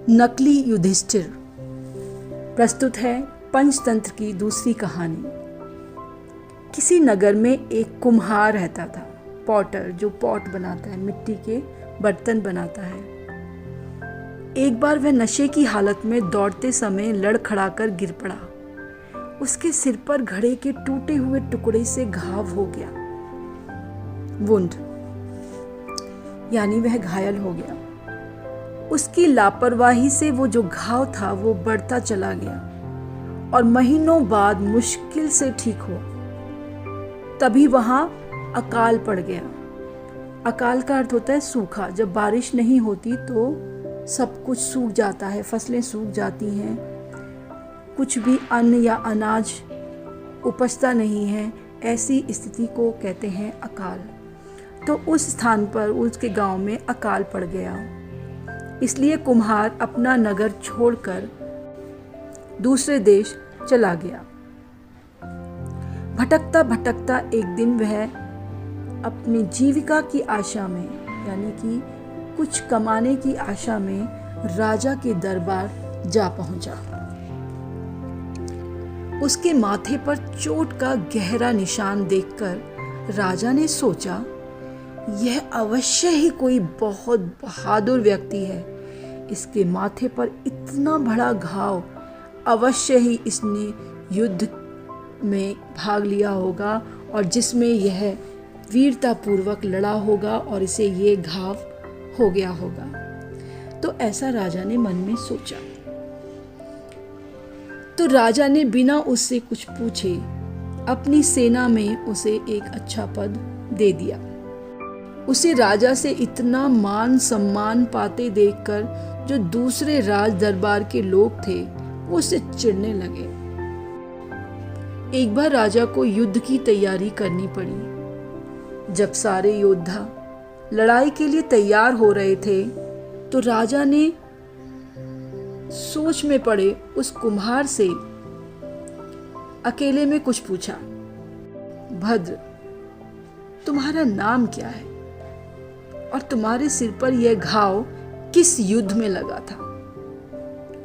नकली युधिष्ठिर। प्रस्तुत है पंचतंत्र की दूसरी कहानी। किसी नगर में एक कुम्हार रहता था, पॉटर, जो पॉट बनाता है, मिट्टी के बर्तन बनाता है। एक बार वह नशे की हालत में दौड़ते समय लड़खड़ाकर गिर पड़ा। उसके सिर पर घड़े के टूटे हुए टुकड़े से घाव हो गया, वुंड, यानी वह घायल हो गया। उसकी लापरवाही से वो जो घाव था वो बढ़ता चला गया और महीनों बाद मुश्किल से ठीक हुआ। तभी वहां अकाल पड़ गया। अकाल का अर्थ होता है सूखा। जब बारिश नहीं होती तो सब कुछ सूख जाता है, फसलें सूख जाती हैं, कुछ भी अन्न या अनाज उपजता नहीं है। ऐसी स्थिति को कहते हैं अकाल। तो उस स्थान पर, उसके गांव में अकाल पड़ गया। इसलिए कुम्हार अपना नगर छोड़कर दूसरे देश चला गया। भटकता भटकता एक दिन वह अपनी जीविका की आशा में, यानी कि कुछ कमाने की आशा में, राजा के दरबार जा पहुंचा। उसके माथे पर चोट का गहरा निशान देखकर राजा ने सोचा, यह अवश्य ही कोई बहुत बहादुर व्यक्ति है। इसके माथे पर इतना बड़ा घाव, अवश्य ही इसने युद्ध में भाग लिया होगा और जिसमें यह वीरता पूर्वक लड़ा होगा और इसे ये घाव हो गया होगा। तो ऐसा राजा ने मन में सोचा। तो राजा ने बिना उससे कुछ पूछे अपनी सेना में उसे एक अच्छा पद दे दिया। उसे राजा से इतना मान सम्मान पाते देखकर जो दूसरे राज दरबार के लोग थे वो उससे चिढ़ने लगे। एक बार राजा को युद्ध की तैयारी करनी पड़ी। जब सारे योद्धा लड़ाई के लिए तैयार हो रहे थे तो राजा ने सोच में पड़े उस कुम्हार से अकेले में कुछ पूछा, भद्र, तुम्हारा नाम क्या है और तुम्हारे सिर पर यह घाव किस युद्ध में लगा था?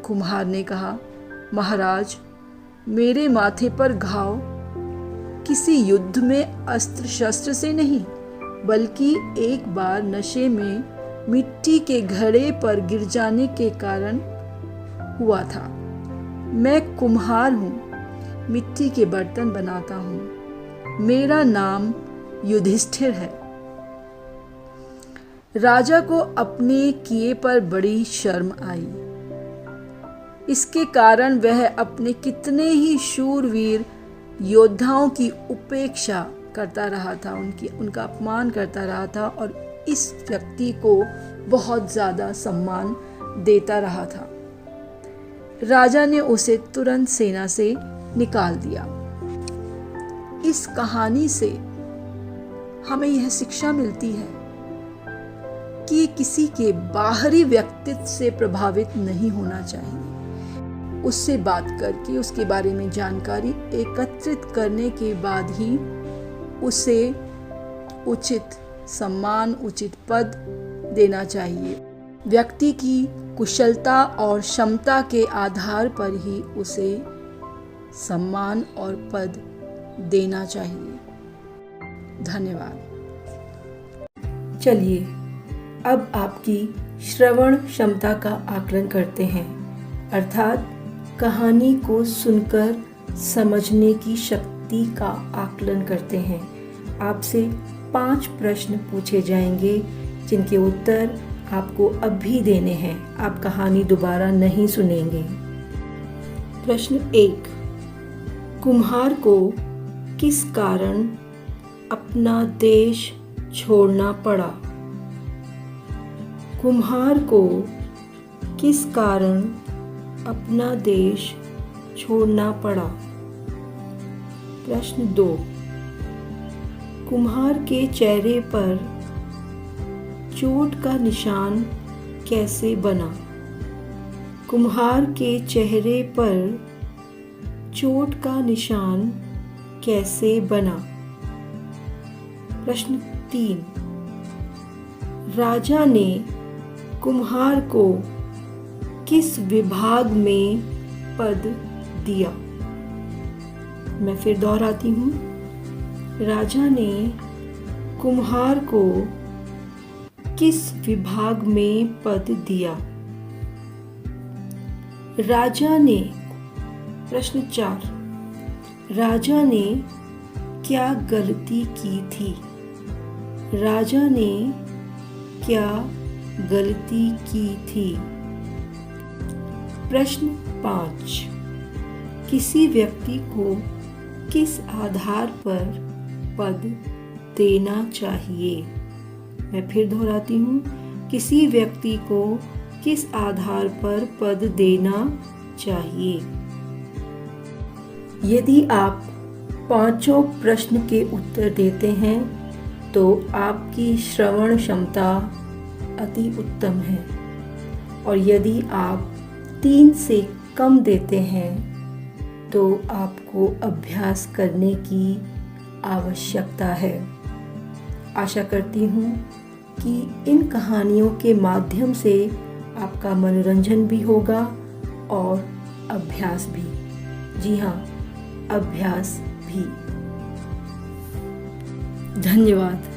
कुम्हार ने कहा, महाराज, मेरे माथे पर घाव किसी युद्ध में अस्त्र शस्त्र से नहीं, बल्कि एक बार नशे में मिट्टी के घड़े पर गिर जाने के कारण हुआ था। मैं कुम्हार हूँ, मिट्टी के बर्तन बनाता हूँ। मेरा नाम युधिष्ठिर है। राजा को अपने किए पर बड़ी शर्म आई। इसके कारण वह अपने कितने ही शूरवीर योद्धाओं की उपेक्षा करता रहा था, उनका अपमान करता रहा था और इस व्यक्ति को बहुत ज्यादा सम्मान देता रहा था। राजा ने उसे तुरंत सेना से निकाल दिया। इस कहानी से हमें यह शिक्षा मिलती है कि किसी के बाहरी व्यक्तित्व से प्रभावित नहीं होना चाहिए। उससे बात करके उसके बारे में जानकारी एकत्रित करने के बाद ही उसे उचित सम्मान, उचित पद देना चाहिए। व्यक्ति की कुशलता और क्षमता के आधार पर ही उसे सम्मान और पद देना चाहिए। धन्यवाद। चलिए अब आपकी श्रवण क्षमता का आकलन करते हैं, अर्थात कहानी को सुनकर समझने की शक्ति का आकलन करते हैं। आपसे 5 प्रश्न पूछे जाएंगे जिनके उत्तर आपको अभी देने हैं। आप कहानी दोबारा नहीं सुनेंगे। प्रश्न 1, कुम्हार को किस कारण अपना देश छोड़ना पड़ा? कुम्हार को किस कारण अपना देश छोड़ना पड़ा? प्रश्न 2, कुम्हार के चेहरे पर चोट का निशान कैसे बना? कुम्हार के चेहरे पर चोट का निशान कैसे बना? प्रश्न 3, राजा ने कुम्हार को किस विभाग में पद दिया। मैं फिर दोहराती हूँ। राजा ने कुम्हार को किस विभाग में पद दिया। राजा ने, प्रश्न 4, राजा ने क्या गलती की थी। राजा ने क्या गलती की थी। प्रश्न 5, किसी व्यक्ति को किस आधार पर पद देना चाहिए। मैं फिर दोहराती हूँ। किसी व्यक्ति को किस आधार पर पद देना चाहिए। यदि आप पांचों प्रश्न के उत्तर देते हैं तो आपकी श्रवण क्षमता अति उत्तम है, और यदि आप 3 से कम देते हैं तो आपको अभ्यास करने की आवश्यकता है। आशा करती हूँ कि इन कहानियों के माध्यम से आपका मनोरंजन भी होगा और अभ्यास भी। जी हाँ, अभ्यास भी। धन्यवाद।